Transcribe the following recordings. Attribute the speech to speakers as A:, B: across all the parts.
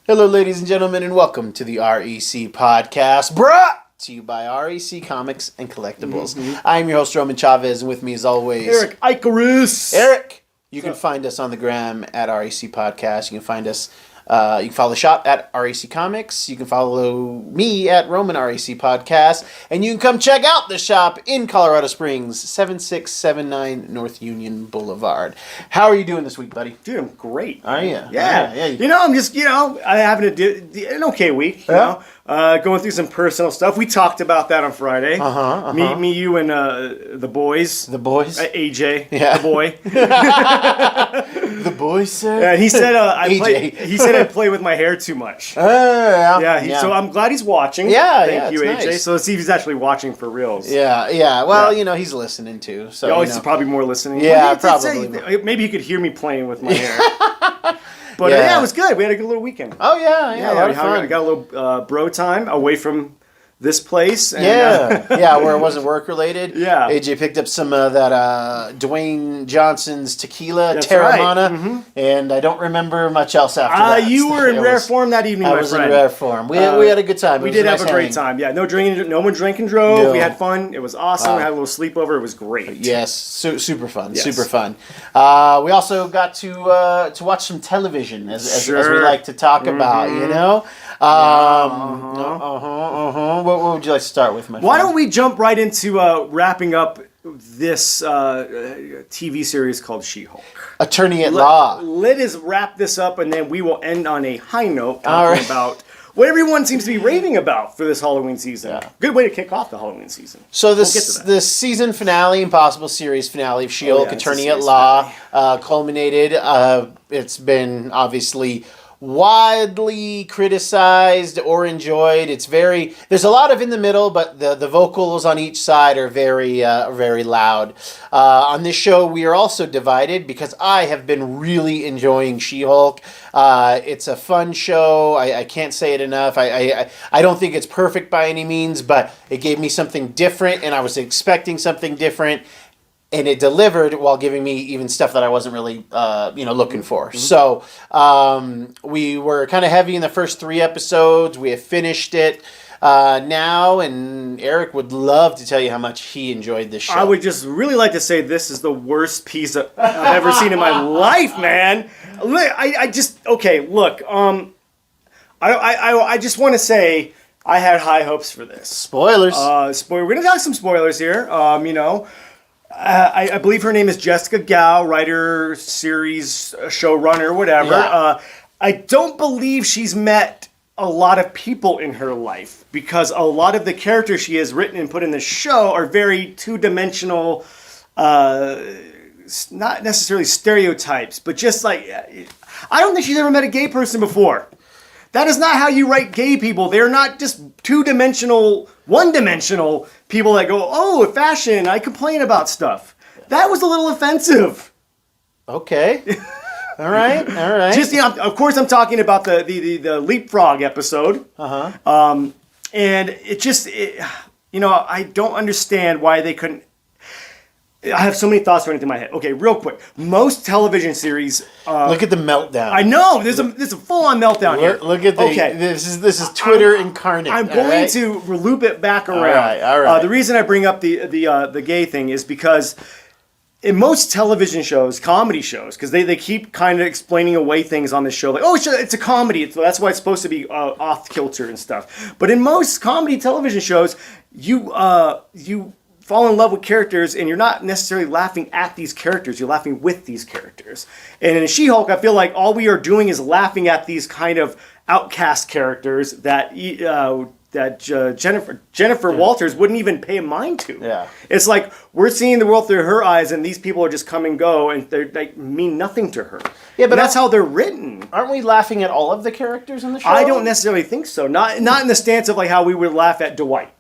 A: Hello, ladies and gentlemen, and welcome to the REC podcast, brought to you by REC Comics and Collectibles. I'm your host, Roman Chavez, and with me, as always,
B: Erik Icarus.
A: Eric, you can find us on the gram at REC Podcast. You can find us. You can follow the shop at REC Comics. You can follow me at Roman REC Podcast. And you can come check out the shop in Colorado Springs, 7679 North Union Boulevard. How are you doing this week, buddy?
B: Dude, I'm great.
A: Are you?
B: Yeah. I'm just, I'm having an okay week, you know. Going through some personal stuff. We talked about that on Friday. Me, you, and the boys.
A: The boys?
B: AJ,
A: Yeah.
B: the boy.
A: The boys, sir?
B: Yeah, he said
A: AJ.
B: I play with my hair too much.
A: Yeah.
B: So I'm glad he's watching. Thank you, AJ.
A: Nice.
B: So let's see if he's actually watching for reals.
A: Yeah. Well, he's listening too. So
B: he's probably more listening.
A: Yeah, probably.
B: Maybe he could hear me playing with my hair. But yeah, it was good. We had a good little weekend.
A: Oh yeah, a lot of fun.
B: I got a little bro time away from this place. And,
A: where it wasn't work related.
B: Yeah.
A: AJ picked up some of that Dwayne Johnson's tequila,
B: That's
A: Terramana,
B: right.
A: And I don't remember much else after that.
B: You were in rare form that evening, my friend.
A: I was in rare form. We had a good time.
B: We did have a great time. Yeah, no drinking, no one drank and drove.
A: No.
B: We had fun. It was awesome. We had a little sleepover. It was great.
A: Yes, super fun.
B: Yes.
A: Super fun. We also got to watch some television, as we like to talk about. What would you like to start with, my friend?
B: Why don't we jump right into wrapping up this TV series called She-Hulk?
A: Attorney at Law.
B: Let us wrap this up, and then we will end on a high note
A: All
B: talking
A: right.
B: about what everyone seems to be raving about for this Halloween season.
A: Yeah.
B: Good way to kick off the Halloween season.
A: So
B: We'll get to that.
A: this season finale, Impossible series finale of She-Hulk,
B: it's a
A: Attorney at
B: series
A: Law, culminated. It's been obviously widely criticized or enjoyed. There's a lot of in the middle, but the vocals on each side are very loud. On this show, we are also divided because I have been really enjoying She-Hulk. It's a fun show. I can't say it enough. I don't think it's perfect by any means, but it gave me something different, and I was expecting something different. And it delivered while giving me even stuff that I wasn't really, looking for.
B: Mm-hmm.
A: So we were kind of heavy in the first 3 episodes. We have finished it now, and Eric would love to tell you how much he enjoyed this show.
B: I would just really like to say this is the worst piece I've ever seen in my life, man. I just want to say I had high hopes for this.
A: Spoilers.
B: We're going to talk some spoilers here. I believe her name is Jessica Gao, writer, series, showrunner, whatever.
A: Yeah.
B: I don't believe she's met a lot of people in her life because a lot of the characters she has written and put in the show are very two-dimensional, not necessarily stereotypes, but just like, I don't think she's ever met a gay person before. That is not how you write gay people. They're not just two-dimensional, one-dimensional people that go, oh, fashion, I complain about stuff. That was a little offensive.
A: Okay. All right.
B: Just, of course I'm talking about the leapfrog episode. And it just, I don't understand why they couldn't. I have so many thoughts running through my head. Okay, real quick. Most television series.
A: Look at the meltdown.
B: I know there's a full-on meltdown here.
A: Look at the. Okay. This is Twitter incarnate.
B: I'm going to loop it back around.
A: All right.
B: The reason I bring up the gay thing is because in most television shows, comedy shows, because they keep kind of explaining away things on the show, like, oh, it's a comedy, that's why it's supposed to be off kilter and stuff. But in most comedy television shows, you fall in love with characters, and you're not necessarily laughing at these characters. You're laughing with these characters. And in She-Hulk, I feel like all we are doing is laughing at these kind of outcast characters that Jennifer Walters wouldn't even pay a mind to.
A: Yeah.
B: It's like we're seeing the world through her eyes, and these people are just come and go, and they mean nothing to her. Yeah, but that's how they're written.
A: Aren't we laughing at all of the characters in the show?
B: I don't necessarily think so. Not in the stance of like how we would laugh at Dwight.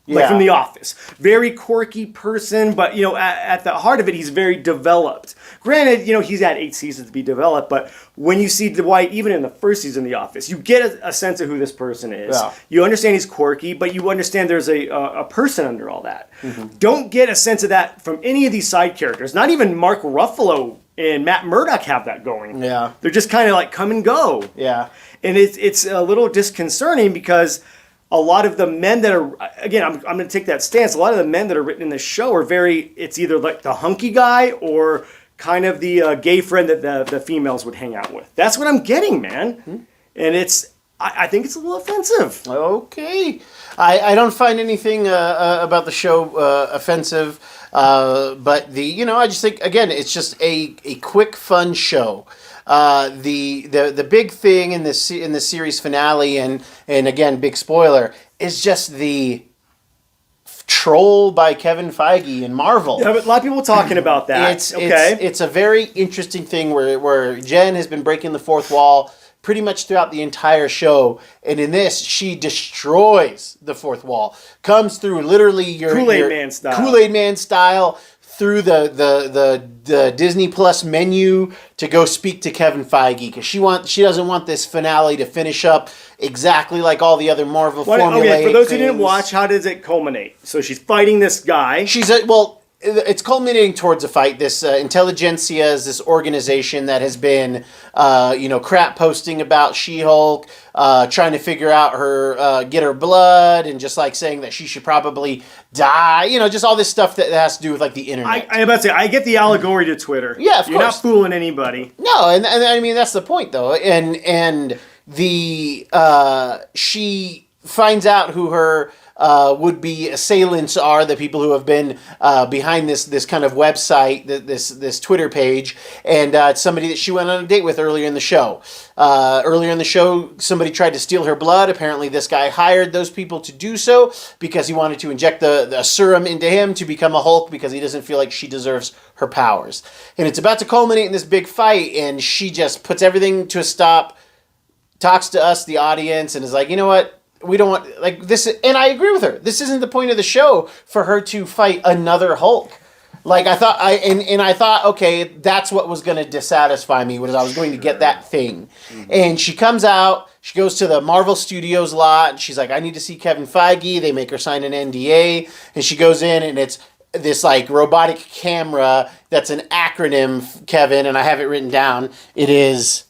B: Like
A: Yeah.
B: from The Office. Very quirky person, but, at the heart of it, he's very developed. Granted, he's had 8 seasons to be developed, but when you see Dwight, even in the first season of The Office, you get a sense of who this person is.
A: Yeah.
B: You understand he's quirky, but you understand there's a person under all that. Don't get a sense of that from any of these side characters. Not even Mark Ruffalo and Matt Murdock have that going.
A: Yeah.
B: They're just kind of like come and go.
A: Yeah.
B: And it's a little disconcerting because a lot of the men that are, again, I'm going to take that stance. A lot of the men that are written in this show are it's either like the hunky guy or kind of the gay friend that the females would hang out with. That's what I'm getting, man. And I think it's a little offensive.
A: Okay. I don't find anything about the show offensive, but I just think, again, it's just a quick, fun show. The big thing in the series finale, and again, big spoiler, is just the troll by Kevin Feige in Marvel.
B: Yeah, but a lot of people talking about that.
A: It's a very interesting thing where Jen has been breaking the fourth wall pretty much throughout the entire show, and in this, she destroys the fourth wall. Comes through literally your Kool-Aid Man style through the Disney Plus menu to go speak to Kevin Feige because she doesn't want this finale to finish up exactly like all the other Marvel formulaic
B: Okay, for those who
A: things.
B: didn't watch, how does it culminate? So she's fighting this guy.
A: It's culminating towards a fight. This Intelligentsia is this organization that has been, crap posting about She-Hulk, trying to figure out get her blood, and just like saying that she should probably die. Just all this stuff that has to do with like the internet.
B: I'm about to say, I get the allegory to Twitter.
A: Yeah, of
B: You're
A: course.
B: not fooling anybody.
A: No, and I mean that's the point though, and she finds out who her would-be assailants are, the people who have been behind this kind of website, this Twitter page, and it's somebody that she went on a date with earlier in the show. Earlier in the show, somebody tried to steal her blood. Apparently, this guy hired those people to do so because he wanted to inject the serum into him to become a Hulk because he doesn't feel like she deserves her powers. And it's about to culminate in this big fight, and she just puts everything to a stop, talks to us, the audience, and is like, you know what? We don't want like this, and I agree with her. This isn't the point of the show for her to fight another Hulk. Like I thought, okay, that's what was going to dissatisfy me, was I was going to get that thing. Mm-hmm. And she comes out, she goes to the Marvel Studios lot, and she's like, I need to see Kevin Feige. They make her sign an NDA, and she goes in, and it's this like robotic camera that's an acronym, Kevin, and I have it written down. It is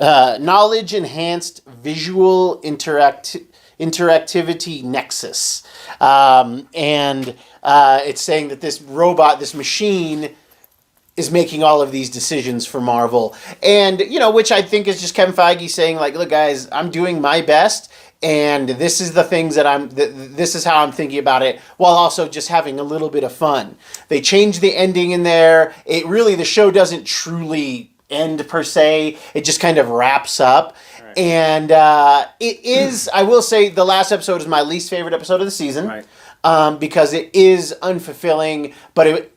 A: Knowledge Enhanced Visual Interactivity Nexus. And it's saying that this robot, this machine, is making all of these decisions for Marvel. And, which I think is just Kevin Feige saying, like, look, guys, I'm doing my best, and this is the things that this is how I'm thinking about it, while also just having a little bit of fun. They changed the ending in there. The show doesn't truly end per se. It just kind of wraps up. Right. And it is, I will say, the last episode is my least favorite episode of the season.
B: Right.
A: Because it is unfulfilling, but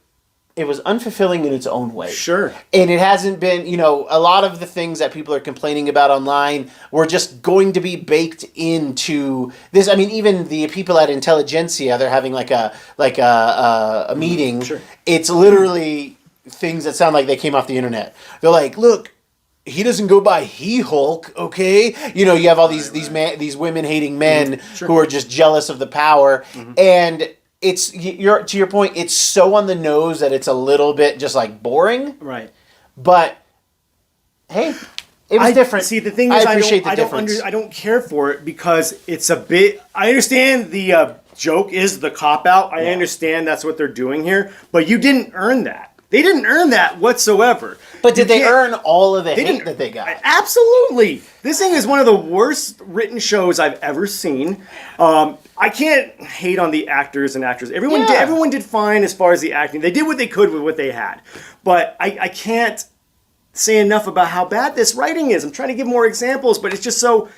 A: it was unfulfilling in its own way.
B: Sure.
A: And it hasn't been, a lot of the things that people are complaining about online were just going to be baked into this. I mean, even the people at Intelligentsia, they're having like a meeting.
B: Sure.
A: It's literally things that sound like they came off the internet. They're like, look, he doesn't go by He-Hulk, okay? You have all these women-hating men
B: Sure.
A: who are just jealous of the power. Mm-hmm. And it's to your point, it's so on the nose that it's a little bit just like boring.
B: Right.
A: But hey, it was different.
B: See, the thing is,
A: I appreciate the difference.
B: I don't care for it because it's a bit. I understand the joke is the cop out. I understand that's what they're doing here, but you didn't earn that. They didn't earn that whatsoever.
A: But did they earn all of the hate that they got?
B: Absolutely. This thing is one of the worst written shows I've ever seen. I can't hate on the actors and actresses. Everyone did fine as far as the acting. They did what they could with what they had. But I can't say enough about how bad this writing is. I'm trying to give more examples, but it's just so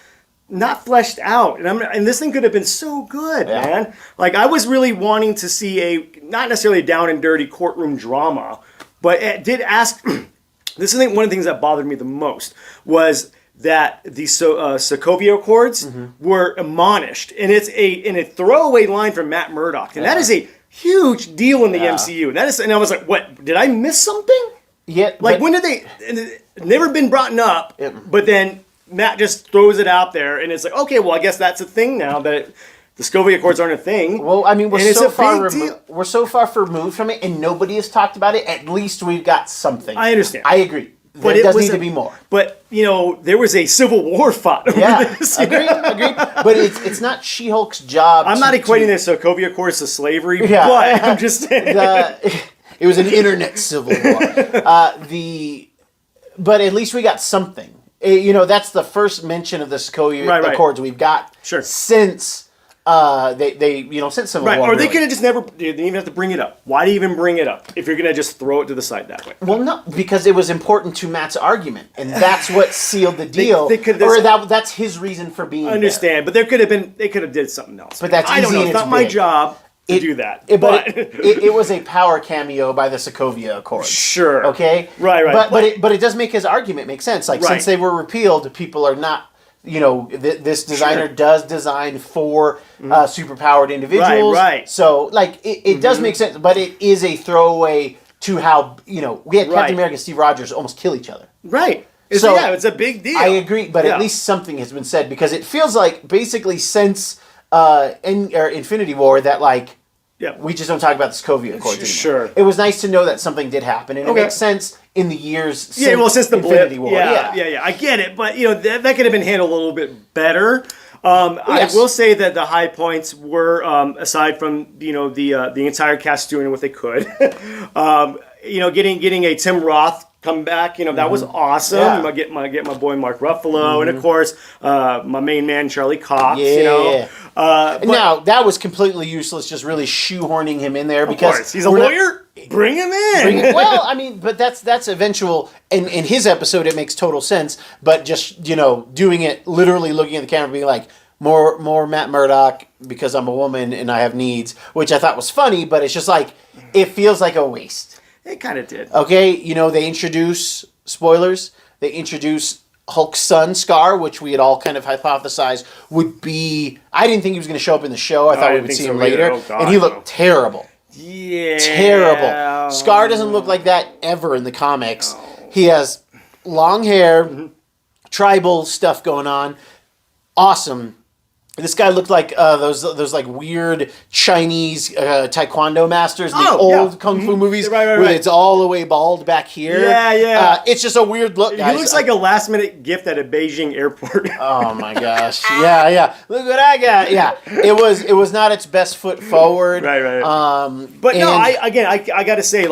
B: not fleshed out. And this thing could have been so good, man. Like, I was really wanting to see not necessarily a down and dirty courtroom drama, but it did ask, this is one of the things that bothered me the most, was that the Sokovia Accords were admonished, and it's a throwaway line from Matt Murdock, and that is a huge deal in the MCU. And I was like, what? Did I miss something?
A: Yeah.
B: Like, when did they? And it never been brought up, but then Matt just throws it out there, and it's like, okay, well, I guess that's a thing now that the Sokovia Accords aren't a thing.
A: Well, I mean, we're so far removed from it, and nobody has talked about it. At least we've got something.
B: I understand.
A: I agree. But it does need to be more.
B: But, there was a civil war fought over this.
A: Agreed. But it's not She-Hulk's job.
B: I'm not equating the Sokovia Accords to slavery, but I'm just saying.
A: It was an internet civil war. But at least we got something. That's the first mention of the Sokovia Accords we've got since since Civil War.
B: Or they could have just never, they didn't even have to bring it up. Why do you even bring it up if you're going to just throw it to the side that way?
A: Well, no, because it was important to Matt's argument, and that's what sealed the deal. That's his reason for being there.
B: I understand, but they could have did something else.
A: But that's
B: I don't know. It's not my job to do that.
A: It was a power cameo by the Sokovia Accords.
B: Sure.
A: Okay?
B: Right.
A: But it does make his argument make sense. Like, since they were repealed, people are not... this designer does design for superpowered individuals.
B: Right.
A: So, it does make sense, but it is a throwaway to how, we had Captain America and Steve Rogers almost kill each other.
B: Right. It's a big deal.
A: I agree, but at least something has been said, because it feels like basically since Infinity War that, we just don't talk about the Sokovia Accords anymore.
B: Sure.
A: It was nice to know that something did happen, and it makes sense in the years since
B: the
A: Infinity War.
B: Yeah. I get it, but that could have been handled a little bit better. I will say that the high points were, aside from the entire cast doing what they could, getting a Tim Roth come back, that was awesome.
A: Yeah.
B: I get my boy Mark Ruffalo, and of course my main man Charlie Cox.
A: Now that was completely useless, just really shoehorning him in there because
B: of course, he's a lawyer. Bring him in.
A: Well, I mean, but that's eventual. In his episode, it makes total sense. But just doing it, literally looking at the camera, being like, more Matt Murdock because I'm a woman and I have needs, which I thought was funny. But it's just like it feels like a waste.
B: It kind of did.
A: Okay, they introduce spoilers. They introduce Hulk's son, Scar, which we had all kind of hypothesized would be. I didn't think he was going to show up in the show. I thought we would see him later, and he looked terrible.
B: Yeah.
A: Terrible. Scar doesn't look like that ever in the comics. No. He has long hair, tribal stuff going on. Awesome. This guy looked like those like weird Chinese taekwondo masters in the old kung fu movies where it's all the way bald back here.
B: Yeah.
A: It's just a weird look, guys.
B: He looks like a last-minute gift at a Beijing airport.
A: Oh my gosh. Yeah. Look what I got. Yeah. It was not its best foot forward.
B: Right. I got to say,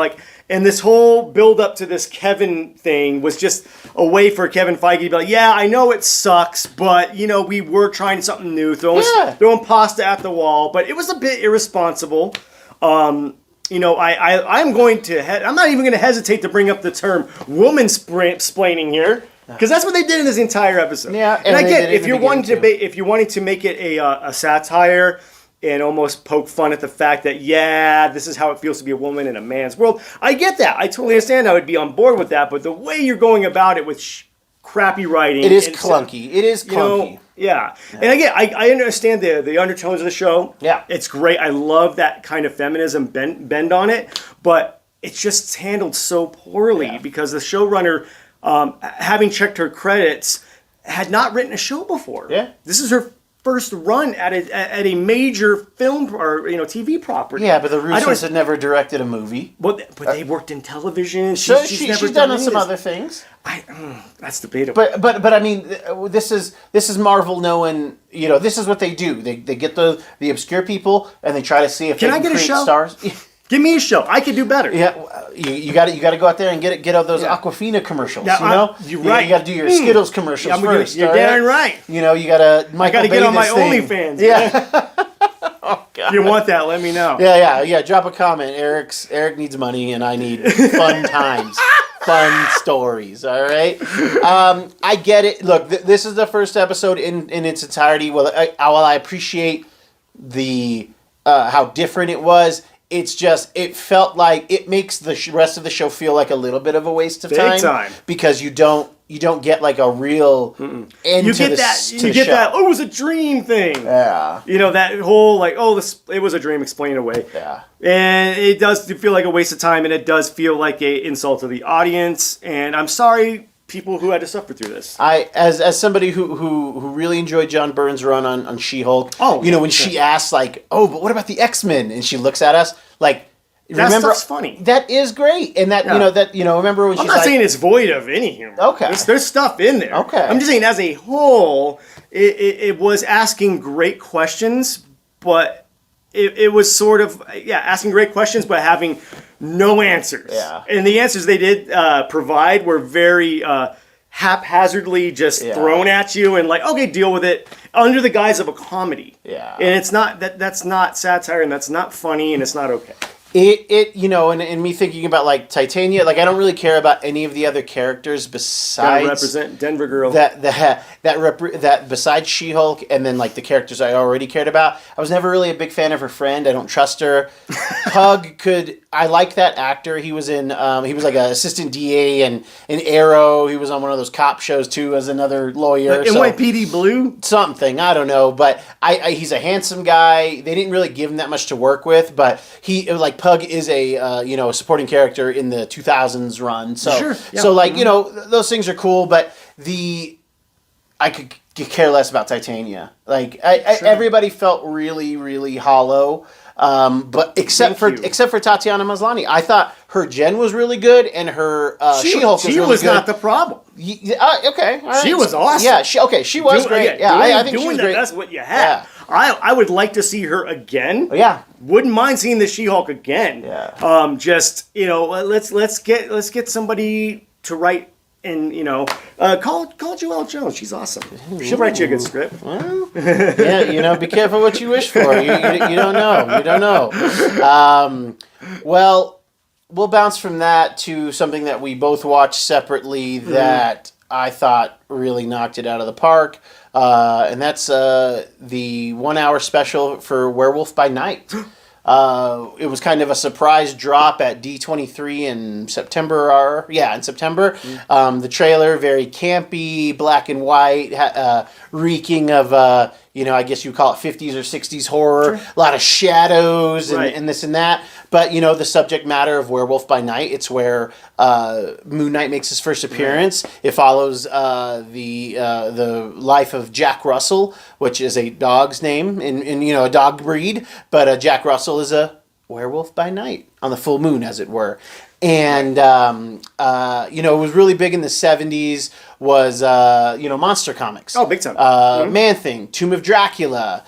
B: and this whole build up to this Kevin thing was just a way for Kevin Feige to be like, yeah, I know it sucks, but we were trying something new, throwing pasta at the wall, but it was a bit irresponsible. I'm not even going to hesitate to bring up the term woman splaining here, because that's what they did in this entire episode.
A: Yeah,
B: and I get if you're wanting to make it a satire and almost poke fun at the fact that, this is how it feels to be a woman in a man's world. I get that. I totally understand. I would be on board with that. But the way you're going about it with crappy writing.
A: It is clunky. It is clunky.
B: And again, I understand the undertones of the show.
A: Yeah.
B: It's great. I love that kind of feminism bend on it. But it's just handled so poorly because the showrunner, having checked her credits, had not written a show before.
A: Yeah.
B: This is her first run at a major film or TV property.
A: Yeah, but the Russos had never directed a movie.
B: But they worked in television.
A: She's done some other things.
B: That's debatable.
A: But I mean, this is Marvel knowing. This is what they do. They get the obscure people and they try to see if they can create stars.
B: Give me a show. I could do better.
A: Yeah, you got to go out there and get out those Aquafina commercials.
B: You're right.
A: You got to do your Skittles commercials first.
B: You're darn right.
A: You got to.
B: I got to get on my OnlyFans.
A: Yeah. Oh God.
B: If you want that, let me know.
A: Yeah. Drop a comment. Eric needs money, and I need fun times, fun stories. All right. I get it. Look, this is the first episode in its entirety. While I appreciate the how different it was, it's just, it felt like it makes the rest of the show feel like a little bit of a waste of
B: Big time.
A: because you don't get like a real end
B: You
A: to
B: get
A: the,
B: that.
A: to
B: You
A: the
B: get
A: show.
B: that. Oh, it was a dream thing.
A: Yeah.
B: You know, that whole like, oh, it was a dream explained away.
A: Yeah.
B: And it does feel like a waste of time, and it does feel like a insult to the audience. And I'm sorry, people who had to suffer through this.
A: As somebody who really enjoyed John Byrne's run on She-Hulk.
B: Oh,
A: you know, when she asks like, "Oh, but what about the X-Men?" and she looks at us like,
B: That
A: remember,
B: stuff's funny.
A: That is great, and that remember when
B: I'm
A: she's
B: not
A: like,
B: saying it's void of any humor.
A: Okay.
B: There's stuff in there.
A: Okay.
B: I'm just saying, as a whole, it was asking great questions, but it was sort of, asking great questions, but having no answers.
A: Yeah.
B: And the answers they did provide were very haphazardly just thrown at you and like, okay, deal with it, under the guise of a comedy.
A: Yeah.
B: And it's not, that's not satire, and that's not funny, and it's not okay.
A: And me thinking about like Titania, like I don't really care about any of the other characters besides
B: Gotta represent Denver girl.
A: that besides She-Hulk, and then like the characters I already cared about. I was never really a big fan of her friend. I don't trust her. Pug I like that actor. He was in he was like an assistant DA in Arrow. He was on one of those cop shows too as another lawyer.
B: NYPD Blue?
A: Something, I don't know, but he's a handsome guy. They didn't really give him that much to work with, but Pug is a supporting character in the 2000s run. So
B: sure, yeah.
A: So those things are cool, but I could care less about Titania. Like everybody felt really, really hollow. But except for Tatiana Maslany, I thought her Jen was really good, and her She-Hulk was really good.
B: She was not the problem.
A: Okay, all right.
B: She was awesome.
A: Yeah, she was great. I think she was great.
B: That's what you had. Yeah. I would like to see her again.
A: Yeah,
B: wouldn't mind seeing the She-Hulk again.
A: Yeah.
B: Let's get somebody to write. And call Joelle Jones. She's awesome. She'll write you a good script.
A: Well, yeah, be careful what you wish for. You don't know. You don't know. Well, we'll bounce from that to something that we both watched separately that I thought really knocked it out of the park, and that's the 1 hour special for Werewolf by Night. It was kind of a surprise drop at D23 in September. In September. The trailer, very campy, black and white, reeking of, I guess you call it 50s or 60s horror. Sure. A lot of shadows and this and that. But, the subject matter of Werewolf by Night, it's where Moon Knight makes his first appearance. Right. It follows the life of Jack Russell, which is a dog's name in a dog breed. But Jack Russell is a werewolf by night, on the full moon, as it were. And, it was really big in the 70s, was, Monster Comics.
B: Oh, big time.
A: Man-Thing, Tomb of Dracula,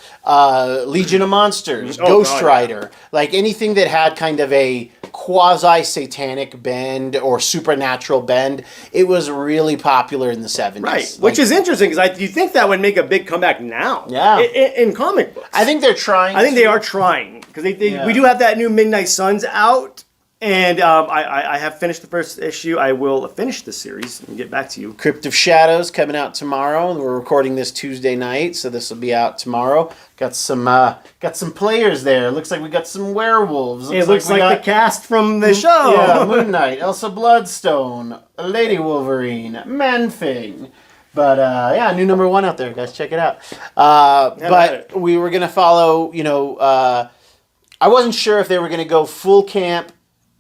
A: Legion of Monsters, Ghost Rider. Like anything that had kind of a quasi-satanic bend or supernatural bend, it was really popular in the 70s.
B: Right, which is interesting, because you think that would make a big comeback now.
A: Yeah.
B: In comic books.
A: I think they're trying.
B: I think they are trying, because we do have that new Midnight Suns out. And I have finished the first issue. I will finish the series and get back to you.
A: Crypt of Shadows coming out tomorrow. We're recording this Tuesday night, so this will be out tomorrow. Got some players there. Looks like we got some werewolves.
B: It looks like the cast from the show.
A: Yeah, Moon Knight, Elsa Bloodstone, Lady Wolverine, Man-Thing. But new number 1 out there, guys. Check it out. But we were gonna follow. I wasn't sure if they were gonna go full camp,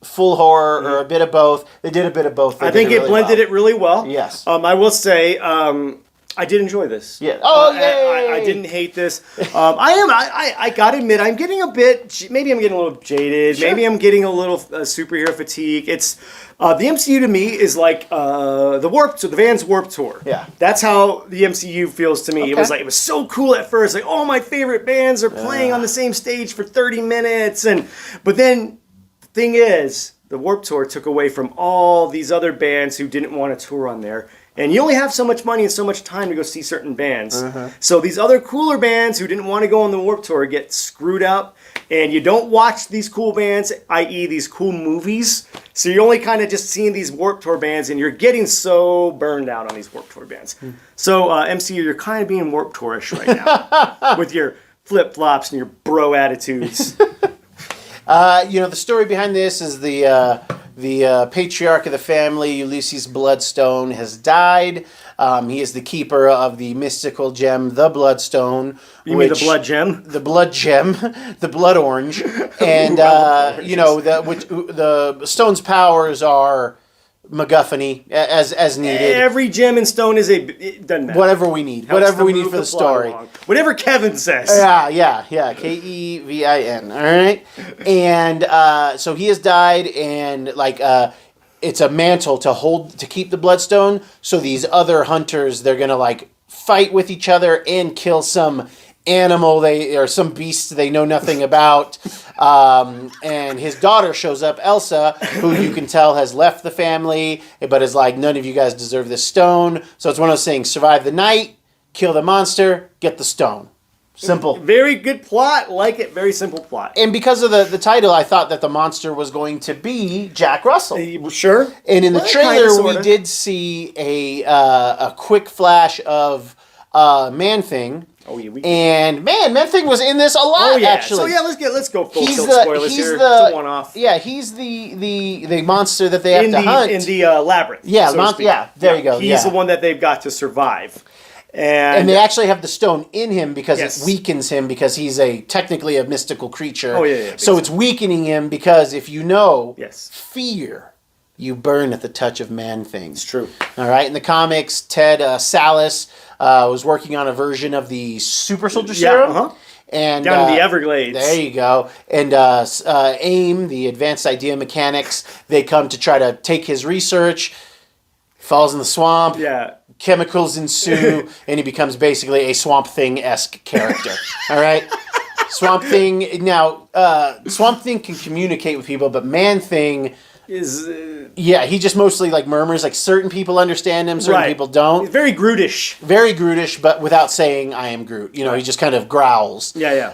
A: full horror, or a bit of both. They did a bit of both.
B: I think it blended it really well.
A: Yes.
B: I will say, I did enjoy this.
A: Yeah. Oh, yay!
B: I didn't hate this. I gotta admit, I'm getting a bit. Maybe I'm getting a little jaded. Sure. Maybe I'm getting a little superhero fatigue. It's the MCU to me is like the Vans Warped Tour.
A: Yeah.
B: That's how the MCU feels to me. Okay. It was so cool at first. Like, all my favorite bands are playing on the same stage for 30 minutes, but then. Thing is, the Warped Tour took away from all these other bands who didn't want to tour on there. And you only have so much money and so much time to go see certain bands. So these other cooler bands who didn't want to go on the Warped Tour get screwed up. And you don't watch these cool bands, i.e. these cool movies. So you're only kind of just seeing these Warped Tour bands, and you're getting so burned out on these Warped Tour bands. So MCU, you're kind of being Warped Tourish right now. With your flip-flops and your bro attitudes.
A: The story behind this is the patriarch of the family, Ulysses Bloodstone, has died. He is the keeper of the mystical gem, the Bloodstone.
B: You mean the blood gem?
A: The blood gem, the blood orange, and the stone's powers are MacGuffin-y as needed.
B: Every gem and stone is it doesn't matter.
A: Whatever we need, whatever we need for the story.
B: Along. Whatever Kevin says.
A: Yeah. K.e.v.i.n. All right, and so he has died, and it's a mantle to keep the bloodstone. So these other hunters, they're gonna fight with each other and kill some animal or some beast they know nothing about. And his daughter shows up, Elsa, who you can tell has left the family, but is like, none of you guys deserve this stone. So it's one of those things: survive the night, kill the monster, get the stone. Simple.
B: Very good plot. Like it. Very simple plot.
A: And because of the title, I thought that the monster was going to be Jack Russell.
B: Sure.
A: And in the trailer, we did see a quick flash of Man-Thing.
B: Oh yeah,
A: Man-Thing was in this a lot. Actually.
B: So let's go full tilt spoilers here. It's a one-off.
A: Yeah, he's the monster that they have to hunt
B: in the labyrinth.
A: Yeah, there you go.
B: He's the one that they've got to survive.
A: And they actually have the stone in him because it weakens him because he's technically a mystical creature.
B: Oh, yeah.
A: So it's weakening him because if you know fear, you burn at the touch of Man-Thing.
B: It's true.
A: All right. In the comics, Ted Sallis was working on a version of the Super Soldier Serum.
B: Uh-huh.
A: And
B: down in the Everglades.
A: There you go. And AIM, the Advanced Idea Mechanics, they come to try to take his research, falls in the swamp.
B: Yeah.
A: Chemicals ensue, and he becomes basically a Swamp Thing-esque character. All right? Swamp Thing... Now, Swamp Thing can communicate with people, but Man-Thing... he just mostly murmurs. Certain people understand him, certain people don't.
B: He's very Grootish.
A: Very Grootish, but without saying, I am Groot. He just kind of growls.
B: Yeah.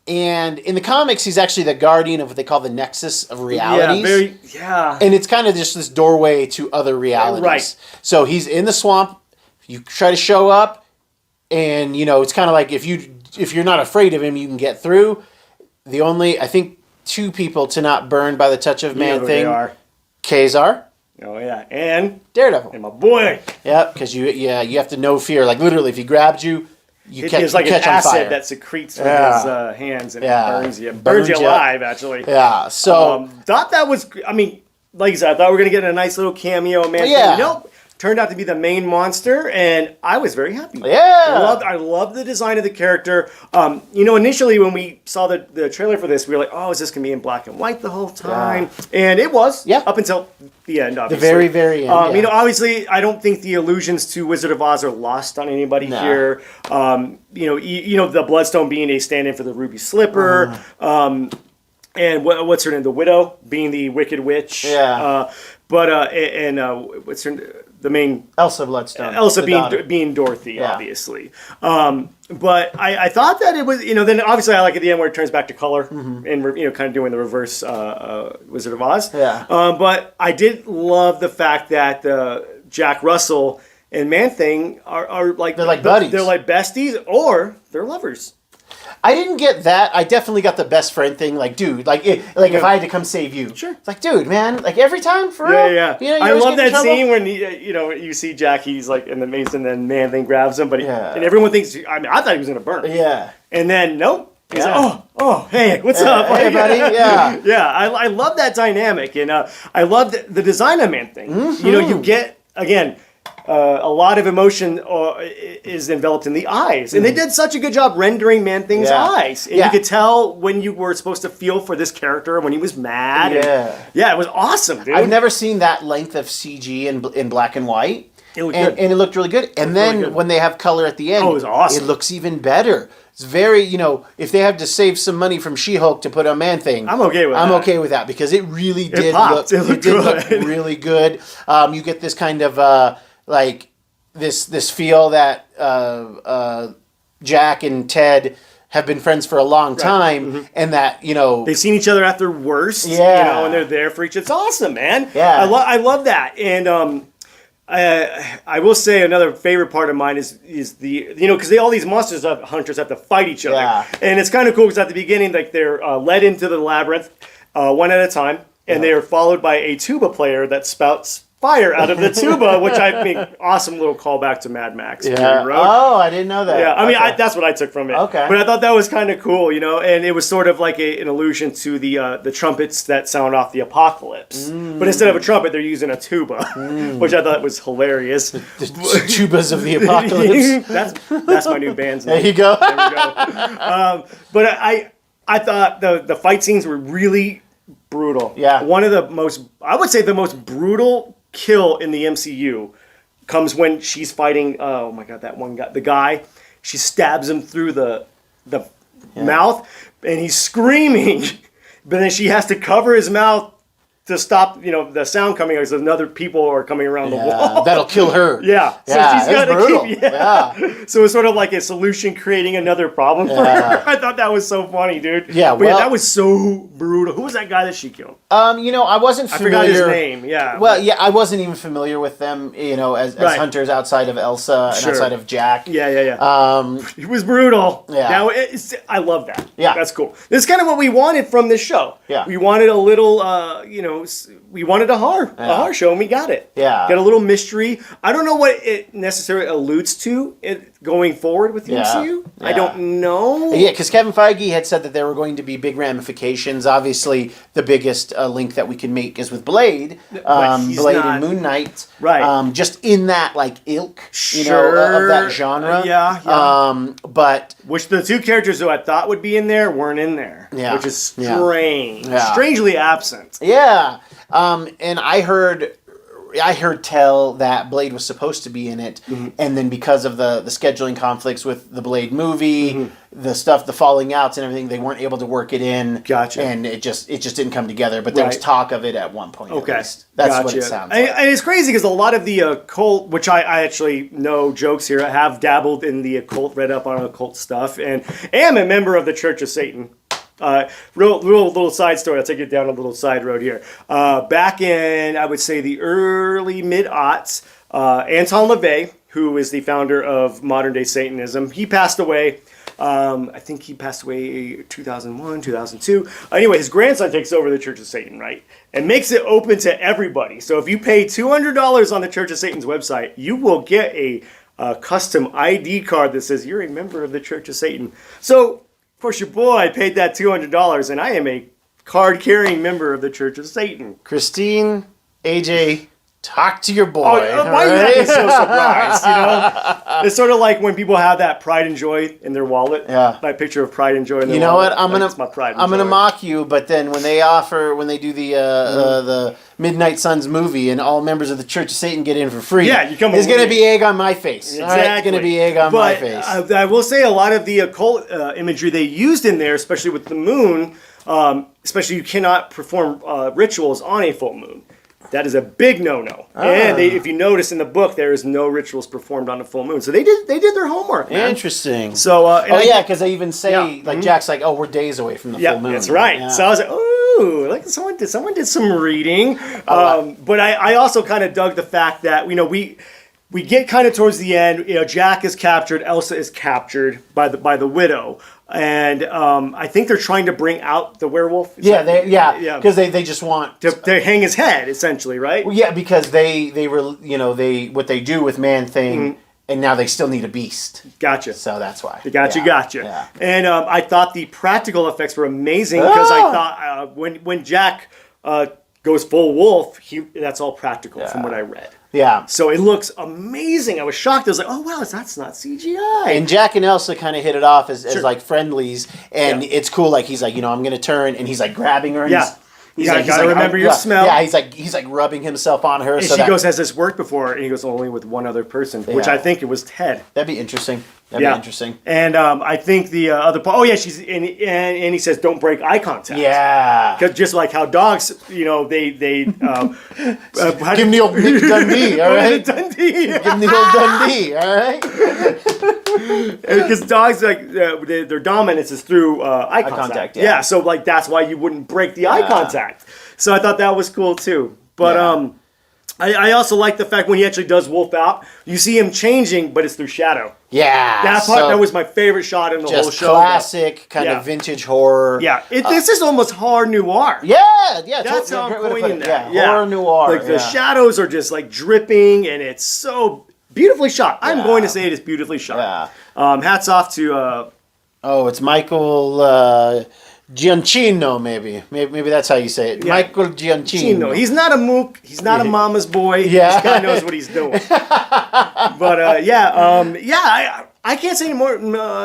A: And in the comics, he's actually the guardian of what they call the Nexus of Realities. And it's kind of just this doorway to other realities.
B: Right.
A: So he's in the swamp. You try to show up, and, it's kind of like if you're not afraid of him, you can get through. The only, I think, 2 people to not burn by the touch of Man-Thing.
B: Are
A: Kazar.
B: Oh yeah, and
A: Daredevil.
B: And my boy.
A: Yep, because you have to know fear. Literally, if he grabs you, you catch
B: an
A: on
B: acid
A: fire.
B: that secretes from his hands and it burns you.
A: Burns
B: you alive, actually.
A: Yeah. So
B: thought that was. I mean, like I said, I thought we were gonna get a nice little cameo. Man, nope. Turned out to be the main monster, and I was very happy.
A: Yeah,
B: I loved the design of the character. Initially when we saw the trailer for this, we were like, "Oh, is this gonna be in black and white the whole time?" Yeah. And it was. Yeah. Up until the end, obviously.
A: The very, very end.
B: Obviously, I don't think the allusions to Wizard of Oz are lost on anybody here. The Bloodstone being a stand-in for the Ruby Slipper. And what's her name? The Widow being the Wicked Witch.
A: Yeah.
B: What's her? The main
A: Elsa Bloodstone.
B: Elsa being Dorothy, obviously. But I thought that it was, then obviously I like at the end where it turns back to color and we're, kind of doing the reverse Wizard of Oz.
A: Yeah.
B: But I did love the fact that Jack Russell and Man-Thing are like...
A: They're like buddies.
B: They're like besties or they're lovers.
A: I didn't get that. I definitely got the best friend thing. Dude, if I had to come save you.
B: Sure.
A: It's dude, man, every time, for real.
B: Yeah. I love that scene when, you see Jack, he's in the maze and then Man-Thing grabs him, and everyone thinks, I thought he was going to burn.
A: Yeah.
B: And then, nope. He's like, hey, what's up?
A: Hey, buddy. Yeah.
B: Yeah, I love that dynamic, and I love the design of Man-Thing.
A: Mm-hmm.
B: You get, again... a lot of emotion is enveloped in the eyes. And they did such a good job rendering Man-Thing's eyes. And you could tell when you were supposed to feel for this character when he was mad. Yeah. It was awesome, dude.
A: I've never seen that length of CG in black and white.
B: It looked good.
A: And it looked really good. And then when they have color at the end,
B: it was awesome.
A: It looks even better. It's very, if they have to save some money from She-Hulk to put on Man-Thing,
B: I'm okay with that.
A: I'm okay with that because it really did
B: look
A: really good. You get this kind of... this feel that Jack and Ted have been friends for a long time, and that
B: they've seen each other at their worst, and they're there for each other. It's awesome, man.
A: Yeah,
B: I love that, and I will say another favorite part of mine is the because all these hunters have to fight each other, and it's kind of cool because at the beginning like they're led into the labyrinth one at a time, and they are followed by a tuba player that spouts fire out of the tuba, which I think awesome little callback to Mad Max.
A: Yeah. Oh, I didn't know that.
B: Yeah, I mean that's what I took from it.
A: Okay.
B: But I thought that was kind of cool, and it was sort of like an allusion to the trumpets that sound off the apocalypse. But instead of a trumpet, they're using a tuba, which I thought was hilarious.
A: The tubas of the apocalypse.
B: that's my new band's name.
A: There you go.
B: There we go. But I thought the fight scenes were really brutal.
A: Yeah.
B: One of I would say the most brutal kill in the MCU comes when she's fighting, oh my god, that one guy, the guy, she stabs him through the mouth, and he's screaming, but then she has to cover his mouth to stop, the sound coming out because other people are coming around the wall.
A: That'll kill her.
B: Yeah. So she's got to keep, So it's sort of like a solution creating another problem for her. I thought that was so funny, dude.
A: Yeah,
B: but that was so brutal. Who was that guy that she killed?
A: I wasn't familiar.
B: I forgot his name, yeah.
A: Well, yeah, I wasn't even familiar with them, as hunters outside of Elsa and outside of Jack.
B: Yeah. It was brutal.
A: Yeah.
B: Now, I love that.
A: Yeah.
B: That's cool. This is kind of what we wanted from this show.
A: Yeah.
B: We wanted a little, we wanted a horror show, and we got it.
A: Yeah.
B: Got a little mystery. I don't know what it necessarily alludes to going forward with the MCU. I don't know.
A: Yeah, because Kevin Feige had said that there were going to be big ramifications. Obviously, the biggest link that we can make is with Blade. Blade and Moon Knight.
B: Right.
A: Just in that, ilk, of that genre.
B: Yeah.
A: But
B: which the two characters who I thought would be in there weren't in there.
A: Yeah.
B: Which is strange.
A: Yeah.
B: Strangely absent.
A: Yeah. And I heard tell that Blade was supposed to be in it, and then because of the scheduling conflicts with the Blade movie, the falling outs and everything, they weren't able to work it in.
B: Gotcha.
A: And it just didn't come together. But there was talk of it at one point.
B: Okay.
A: At least. That's what it sounds like.
B: And it's crazy because a lot of the occult, which I actually know jokes here, I have dabbled in the occult, read up on occult stuff, and am a member of the Church of Satan. Real little side story. I'll take it down a little side road here. Back in, I would say, the early mid-aughts, Anton LaVey, who is the founder of modern-day Satanism, he passed away. I think he passed away 2001, 2002. Anyway, his grandson takes over the Church of Satan, right? And makes it open to everybody. So if you pay $200 on the Church of Satan's website, you will get a custom ID card that says you're a member of the Church of Satan. So, of course, your boy paid that $200, and I am a card-carrying member of the Church of Satan.
A: Christine, AJ, talk to your boy.
B: Why are you acting so surprised? It's sort of like when people have that pride and joy in their wallet. Yeah. My picture of pride and joy in their wallet.
A: You know what? I'm gonna mock you, but then when they do the Midnight Suns movie and all members of the Church of Satan get in for free, there's gonna be egg on my face.
B: Exactly.
A: All right? It's gonna be egg on my face.
B: I will say a lot of the occult imagery they used in there, especially with the moon, especially you cannot perform rituals on a full moon. That is a big no-no. And if you notice in the book, there is no rituals performed on a full moon. So they did their homework, man.
A: Interesting.
B: So
A: because they even say Jack's like, we're days away from the full moon.
B: That's right. Yeah. So I was like, ooh, someone did some reading. But I also kind of dug the fact that we get kind of towards the end. Jack is captured, Elsa is captured by the widow. And I think they're trying to bring out the werewolf.
A: Because they just want
B: to hang his head, essentially, right?
A: Well, yeah, because they were what they do with Man-Thing, and now they still need a beast.
B: Gotcha.
A: So that's why.
B: Gotcha.
A: Yeah.
B: And I thought the practical effects were amazing because I thought when Jack goes full wolf, that's all practical from what I read.
A: Yeah.
B: So it looks amazing. I was shocked. I was like, oh, wow, that's not CGI.
A: And Jack and Elsa kind of hit it off as like friendlies. And it's cool. Like, he's like, I'm going to turn. And he's like grabbing her. And
B: he's like, gotta remember your smell.
A: Yeah, he's like rubbing himself on her.
B: And she goes, has this worked before? And he goes, only with one other person, which I think it was Ted.
A: That'd be interesting. That'd be interesting.
B: And I think the other part, she's and he says, don't break eye contact.
A: Yeah.
B: Because just like how dogs, they
A: give him the old Nick Dundee, all right?
B: Dundee.
A: Give him the old Dundee, all right?
B: Because dogs, their dominance is through eye contact. Yeah, so that's why you wouldn't break the eye contact. So I thought that was cool too. But I also like the fact when he actually does wolf out, you see him changing, but it's through shadow.
A: Yeah.
B: That part, that was my favorite shot in the whole show.
A: Classic kind of vintage horror.
B: Yeah, this is almost horror noir.
A: Yeah.
B: That's how I'm coining that.
A: Horror noir.
B: Like the shadows are just like dripping, and it's so beautifully shot. I'm going to say it is beautifully shot. Yeah. Hats off to.
A: It's Michael Giancino, maybe that's how you say it. Yeah. Michael Giancino.
B: He's not a mook. He's not a mama's boy.
A: Yeah.
B: This guy knows what he's doing. But I can't say any more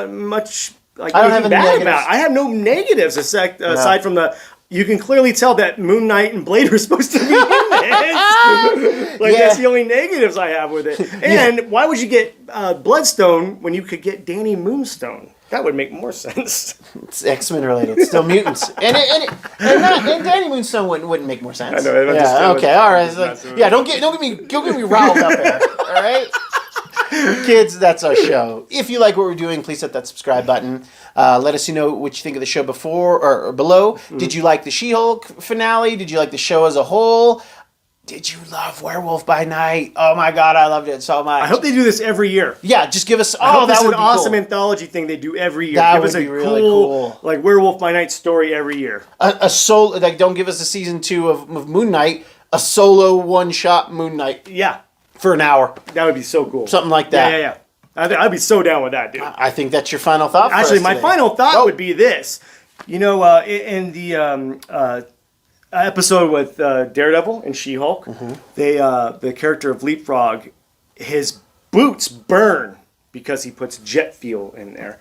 B: much. Like
A: I don't have any negatives.
B: About it. I have no negatives aside from the. You can clearly tell that Moon Knight and Blade are supposed to be in this. That's the only negatives I have with it. And why would you get Bloodstone when you could get Danny Moonstone? That would make more sense.
A: It's X-Men related. It's still mutants. and Danny Moonstone wouldn't make more sense.
B: I know.
A: Okay. All right. Don't get me riled up there. All right. Kids, that's our show. If you like what we're doing, please hit that subscribe button. Let us know what you think of the show before or below. Mm-hmm. Did you like the She-Hulk finale? Did you like the show as a whole? Did you love Werewolf by Night? Oh my God, I loved it so much.
B: I hope they do this every year.
A: Yeah, just give us.
B: That would be an awesome anthology thing they do every year.
A: That would be really cool.
B: Like Werewolf by Night story every year.
A: A solo, like don't give us a season 2 of Moon Knight. A solo one-shot Moon Knight.
B: Yeah.
A: For an hour.
B: That would be so cool.
A: Something like that.
B: Yeah. I'd be so down with that, dude.
A: I think that's your final thought.
B: Actually, my final thought would be this. You know, in the episode with Daredevil and She-Hulk, the character of Leapfrog, his boots burn because he puts jet fuel in there.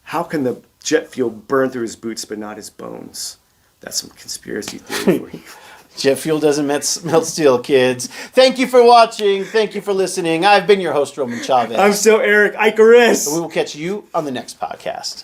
B: How can the jet fuel burn through his boots but not his bones? That's some conspiracy theory for you.
A: Jet fuel doesn't melt steel, kids. Thank you for watching. Thank you for listening. I've been your host, Roman Chavez.
B: I'm still Eric Icarus.
A: And we will catch you on the next podcast.